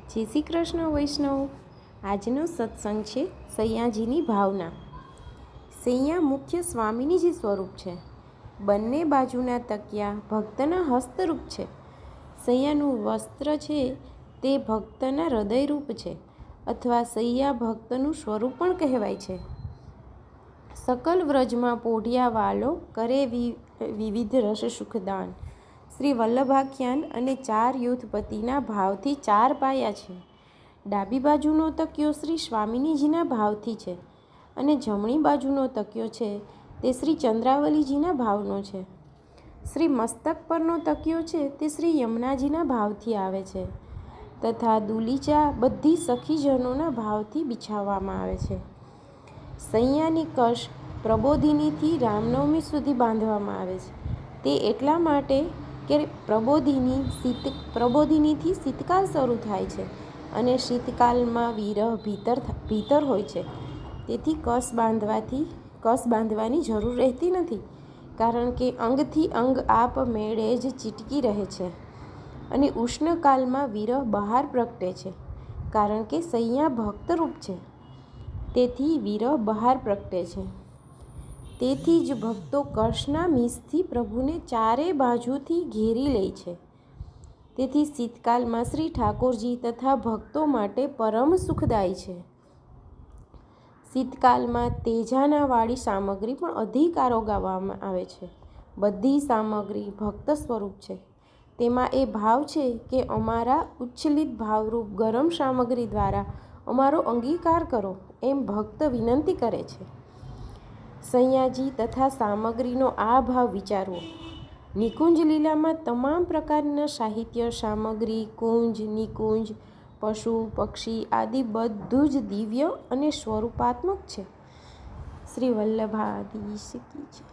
જય શ્રી કૃષ્ણ વૈષ્ણવ। આજનો સત્સંગ છે સૈયાજીની ભાવના। સૈયા મુખ્ય સ્વામીની સ્વરૂપ છે। બંને બાજુના તકિયા ભક્તના હસ્તરૂપ છે। સૈયાનું વસ્ત્ર છે તે ભક્તના હૃદયરૂપ છે, અથવા સૈયા ભક્તનું સ્વરૂપ પણ કહેવાય છે। સકલ વ્રજમાં પોઢિયા વાલો કરે વિવિધ રસ સુખદાન। શ્રી વલ્લભાખ્યાન અને 4 યુથપતિના ભાવથી 4 પાયા છે। ડાબી બાજુનો તકિયો શ્રી સ્વામિનીજીના ભાવથી છે, અને જમણી બાજુનો તકિયો છે તે શ્રી ચંદ્રાવલીજીના ભાવનો છે। શ્રી મસ્તક પરનો તકિયો છે તે શ્રી યમુનાજીના ભાવથી આવે છે, તથા દુલીચા બધી સખીજનોના ભાવથી બિછાવવામાં આવે છે। સૈયાની કશ પ્રબોધિનીથી રામનવમી સુધી બાંધવામાં આવે છે। તે એટલા માટે કે પ્રબોધિનીથી શીતકાલ શરૂ થાય છે, અને શીતકાલમાં વિરહ ભીતર હોય છે। તેથી કસ બાંધવાની જરૂર રહેતી નથી, કારણ કે અંગથી અંગ આપમેળે જ ચીટકી રહે છે। અને ઉષ્ણકાલમાં વિરહ બહાર પ્રગટે છે, કારણ કે સૈયા ભક્તરૂપ છે, તેથી વિરહ બહાર પ્રગટે છે। તેથી જ ભક્તો કશના મીસથી પ્રભુને ચારે બાજુથી ઘેરી લે છે। તેથી શીતકાલમાં શ્રી ઠાકોરજી તથા ભક્તો માટે પરમ સુખદાયી છે। શીતકાલમાં તેજાનાવાળી સામગ્રી પણ અધિક આરોગવામાં આવે છે। બધી સામગ્રી ભક્ત સ્વરૂપ છે। તેમાં એ ભાવ છે કે અમારા ઉચ્છલિત ભાવરૂપ ગરમ સામગ્રી દ્વારા અમારો અંગીકાર કરો, એમ ભક્ત વિનંતી કરે છે। સૈયાજી તથા સામગ્રીનો આ ભાવ વિચારવો। નિકુંજ લીલામાં તમામ પ્રકારના સાહિત્ય સામગ્રી, કુંજ, નિકુંજ, પશુ પક્ષી આદિ બધું જ દિવ્ય અને સ્વરૂપાત્મક છે। શ્રી વલ્લભાધીશ કી જય।